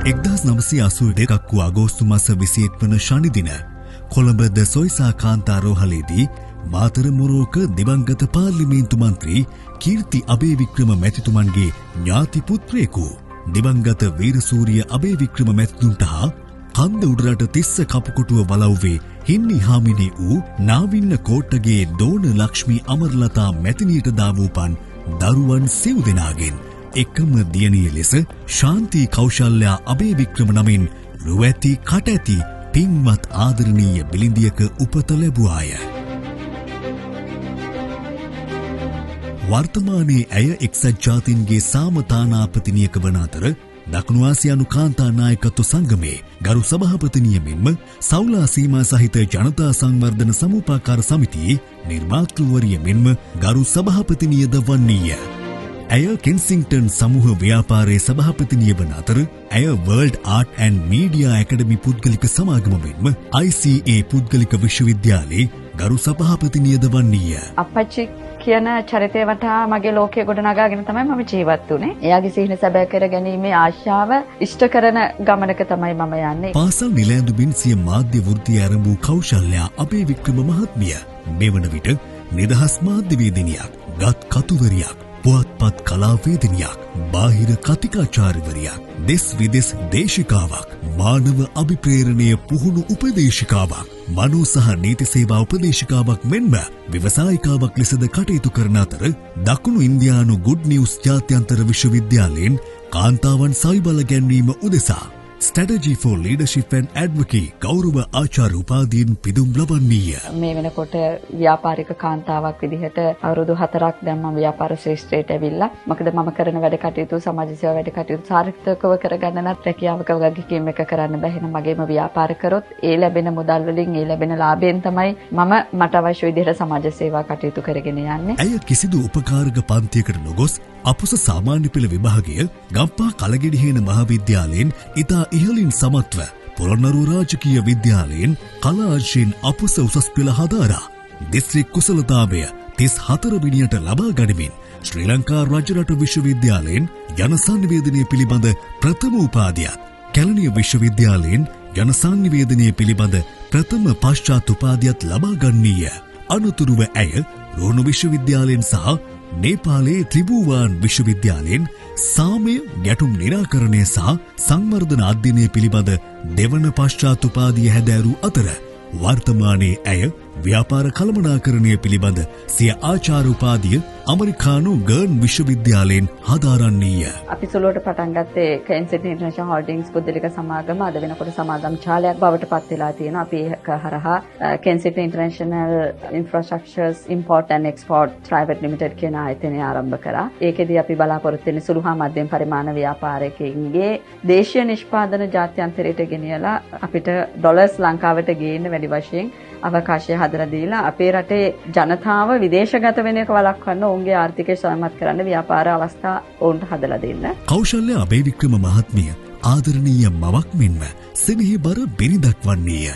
1982 අගෝස්තු මාස 21 වන ශනි දින කොළඹ ද සොයිසා කාන්තා රෝහලේදී මාතර මොරෝක දිවංගත පාර්ලිමේන්තු මන්ත්‍රී කීර්ති අබේවික්‍රම මැතිතුමන්ගේ ඥාති පුත්‍රයෙකු දිවංගත වීරසූරිය අබේවික්‍රම මැතිතුන්ට හා කන්ද උඩරට තිස්ස කපුකොටුව වලව්වේ හින්නි හාමිනේ වූ නාවින්න කෝට්ටගේ දෝන ලක්ෂ්මී අමරලතා මැතිනියට දාවූපන් දරුවන් සිව් දෙනාගෙන් එකම දියණිය ලෙස ශාන්ති කෞශල්‍යා අබේවික්‍රම නමින් රුවැති කටැති පින්වත් ආදරණීය බිලිඳියක උපත ලැබුවාය. වර්තමානයේ ඇය එක්සත් ජාතීන්ගේ සාමතානාපතිනියක වන අතර දකුණු ආසියානු කාන්තා නායකත්ව සංගමේ ගරු සභාපතිනිය මෙන්ම සෞලා සීමා සහිත ජනතා සංවර්ධන සමූපාකාර සමිතියේ නිර්මාතෘවරිය මෙන්ම ගරු සභාපතිනියද වන්නීය. ඇය කෙන්සිංටන් සමූහ ව්‍යාපාරයේ සභාපතිනිය වන අතර ඇය වර්ල්ඩ් ආර්ට් ඇන්ඩ් මීඩියා ඇකඩමි පුද්ගලික සමාගම මෙන්ම ICA පුද්ගලික විශ්වවිද්‍යාලයේ ගරු සභාපතිනියද වන්නීය. අපච්චි කියන චරිතය වටා මගේ ලෝකය ගොඩනගාගෙන තමයි මම ජීවත් වුනේ. එයාගේ සිහින සැබෑ කර ගැනීමේ ආශාව ඉෂ්ට කරන ගමනක තමයි මම යන්නේ. පාසල් නිලැඳුමින් සිය මාධ්‍ය වෘත්තිය ආරම්භ වූ කෞශල්‍යා අබේවික්‍රම මහත්මිය මෙවන විට නිදහස් මාධ්‍යවේදිනියක්, ගත් කතුවරියක්, පුවත්පත් කලාවේදිනියක්, බාහිර කතිකාචාර්යවරියක්, දෙස් විදෙස් දේශිකාවක්, මානව අභිප්‍රේරණය පුහුණු උපදේශිකාවක්, මනෝ සහ නීති සේවා උපදේශිකාවක් මෙන්ම ව්‍යවසායිකාවක් ලෙසද කටයුතු කරන අතර දකුණු ඉන්දියානු ගුඩ් නිවුස් ජාත්‍යන්තර විශ්වවිද්‍යාලයෙන් කාන්තාවන් සවිබල ගැන්වීම උදෙසා Strategy for Leadership and Advocacy ගෞරව ආචාර්ය උපාධියෙන් පිදුම් ලබන්නීය. මේ වෙනකොට ව්‍යාපාරික කාන්තාවක් විදිහට අවුරුදු 4ක් දැන් මම ව්‍යාපාර ශ්‍රේෂ්ඨයට ඇවිල්ලා. මොකද මම කරන වැඩ කටයුතු සමාජ සේවා වැඩ කටයුතු සාර්ථකව කරගන්න නම් රැකියාවක වගකීම් එක කරන්න බැහැ. එහෙනම් මගේම ව්‍යාපාර කරොත් ඒ ලැබෙන මුදල් වලින් ඒ ලැබෙන ලාභයෙන් තමයි මම මට අවශ්‍ය විදිහට සමාජ සේවා කටයුතු කරගෙන යන්නේ. ඇය කිසිදු උපකාරක පන්තියකට නොගොස් අපොස සාමාන්‍ය පෙළ විභාගය ගම්පහ කලගෙඩිහේන මහාවිද්‍යාලයෙන් ඉතා ඉහළින් සමත්ව පොළොන්නරුව රාජකීය විද්‍යාලයෙන් කලා අංශයෙන් අපොස උසස් පෙළ හදාරා දිස්ත්‍රික් කුසලතාවය 34 විනියට ලබා ගනිමින් ශ්‍රී ලංකා රජරට විශ්වවිද්‍යාලයෙන් ජන සංනිවේදනය පිළිබඳ ප්‍රථම උපාධියත් කැලණිය විශ්වවිද්‍යාලයෙන් ජන සංනිවේදනය පිළිබඳ ප්‍රථම පශ්චාත් උපාධියත් ලබා ගන්නීය. අනතුරුව ඇය රෝහණ විශ්වවිද්‍යාලයෙන් සහ නේපාලයේ ත්‍රිභුවාන් විශ්වවිද්‍යාලයෙන් සාමය ගැටුම් නිරාකරණය සහ සංවර්ධන අධ්‍යයනය පිළිබඳ දෙවන පශ්චාත් උපාධිය හැදෑරූ අතර වර්තමානයේ ඇය ව්‍යාපාර කළමනාකරණය පිළිබඳ සිය ආචාර්ය උපාධිය ඇමරිකානු ගර්න් විශ්වවිද්‍යාලයෙන් හදාරන්නීය. අපි සුළුවට පටන් ගත්තේ කෙන්සිටන් ඉන්ටර්නැෂනල් හෝල්ඩින්ග්ස් පුද්ගලික සමාගම අද වෙනකොට සමාගම් ඡාලයක් බවට පත් වෙලා තියෙනවා. අපි ඒක හරහා Kensington International Infrastructures Import and Export Private Limited කියන ආයතනය ආරම්භ කරා. ඒකෙදී අපි බලාපොරොත්තු වෙන්නේ සුළු හා මධ්‍යම පරිමාණ ව්‍යාපාරිකයින්ගේ දේශීය නිෂ්පාදන ජාත්‍යන්තරයට ගෙනියලා අපිට ඩොලර්ස් ලංකාවට ගේන්න වැඩි වශයෙන් අවකාශය හදලා දීලා අපේ රටේ ජනතාව විදේශගත වෙන එක වළක්වන්න ඔවුන්ගේ ආර්ථිකය සමත් කරන්න ව්‍යාපාර අවස්ථා ඔවුන්ට හදලා දෙන්න. කෞශල්‍යා අබේවික්‍රම මහත්මිය ආදරණීය මවක් මෙන්ම සෙනෙහබර බිරිඳක් වන්නේය.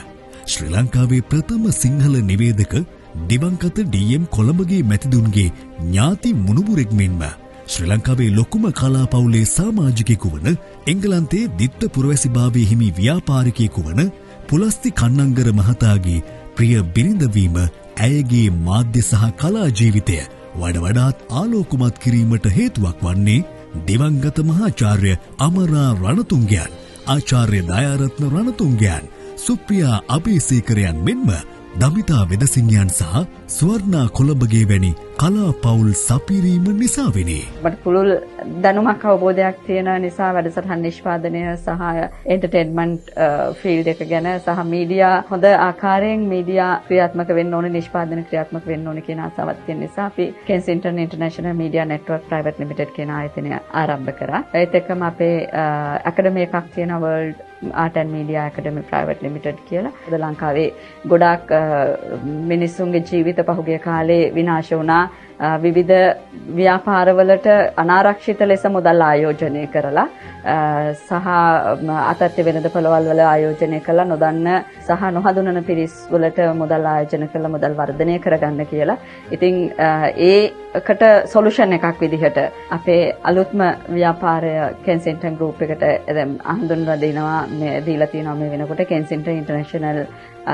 ශ්‍රී ලංකාවේ ප්‍රථම සිංහල නිවේදක දිවංගත ඩී.එම්. කොළඹගේ මැතිදුන්ගේ ඥාති මුණුබුරෙක් මෙන්ම ශ්‍රී ලංකාවේ ලොකුම කලා පවුලේ සමාජිකයෙකු වන එංගලන්තයේ දිත්ත පුරවැසිභාවයේ හිමි ව්‍යාපාරිකයෙකු වන පුලස්ති කන්නංගර මහතාගේ ප්‍රිය බිරිඳ වීම ඇයගේ මාධ්‍ය සහ කලා ජීවිතය වඩාත් ආලෝකමත් කිරීමට හේතුවක් වන්නේ දිවංගත මහාචාර්ය අමරා රණතුංගයන්, ආචාර්ය දයාරත්න රණතුංගයන්, සුප්‍රියා අබේසේකරයන් මෙන්ම දමිතා වෙදසිංහයන් සහ ස්වර්ණා කොළඹගේ වැනි කලා පවුල් සපිරීම නිසාවෙනි. මට පුළුල් දැනුමක් අවබෝධයක් තියෙන නිසා වැඩසටහන් නිෂ්පාදනය සහ එන්ටර්ටේන්මන්ට් ෆීල්ඩ් එක ගැන සහ මීඩියා හොඳ ආකාරයෙන් මීඩියා ක්‍රියාත්මක වෙන්න ඕනේ, නිෂ්පාදන ක්‍රියාත්මක වෙන්න ඕනේ කියන ආසාවක් තියෙන නිසා අපි Kensington International Media Network Private Limited කියන ආයතනය ආරම්භ කරා. ඒත් එක්කම අපේ ඇකඩමි එකක් තියෙනවා World Art and Media Academy Private Limited කියලා. අද ලංකාවේ ගොඩාක් මිනිස්සුන්ගේ ජීවිත පහුගිය කාලේ විනාශ වුණා. විවිධ ව්‍යාපාරවලට අනාරක්ෂිත ලෙස මුදල් ආයෝජනය කරලා සහ අතත්‍ය වෙනද පොළවල් වල ආයෝජනය කළා නොදන්න සහ නොහඳුනන පිරිස් වලට මුදල් ආයෝජන කළා මුදල් වර්ධනය කරගන්න කියලා. ඉතින් ඒකට සොලියුෂන් එකක් විදිහට අපේ අලුත්ම ව්‍යාපාරය කෙන්සින්ටන් ගෲප් එකට හඳුන්වලා දෙනවා මේ දීලා තියෙනවා මේ වෙනකොට කෙන්සින්ටන් ඉන්ටර්නැෂනල්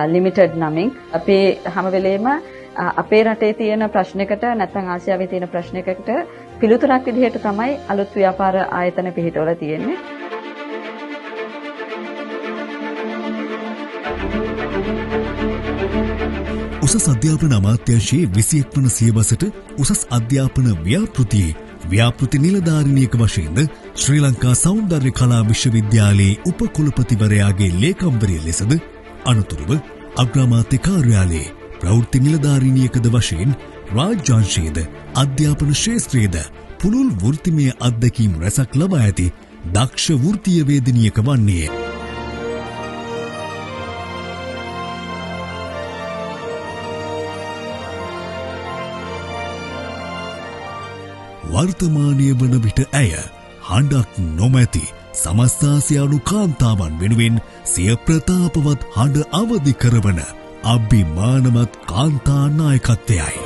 ලිමිටඩ් නමින්. අපි හැම වෙලේම අපේ රටේ තියෙන ප්‍රශ්නයකට නැත්නම් ආසියාවේ තියෙන ප්‍රශ්නයකට පිළිතුරක් විදිහට තමයි අලුත් ව්‍යාපාර ආයතන පිහිටවලා තියෙන්නේ. උසස් අධ්‍යාපන අමාත්‍යාංශයේ 21 වන සියවසට උසස් අධ්‍යාපන ව්‍යාපෘති නිලධාරිනියක වශයෙන්ද ශ්‍රී ලංකා සෞන්දර්ය කලා විශ්වවිද්‍යාලයේ උපකුලපතිවරයාගේ ලේකම්වරිය ලෙසද අනතුරුව අග්‍රාමාත්‍ය කාර්යාලයේ ප්‍රවෘත්ති නිලධාරිනියකද වශයෙන් රාජ්‍යාංශයේද අධ්‍යාපන ශාස්ත්‍රයේද පුළුල් වෘත්තිමය අත්දැකීම් රැසක් ලබා ඇති දක්ෂ වෘත්තීය වේදිනියක වන්නේ. වර්තමානයේ වන විට ඇය හඬක් නොමැති සමස්ත ආසියානු කාන්තාවන් වෙනුවෙන් සිය ප්‍රතාපවත් හඬ අවදි කරවන අභිමානවත් කාන්තා නායකත්වයයි.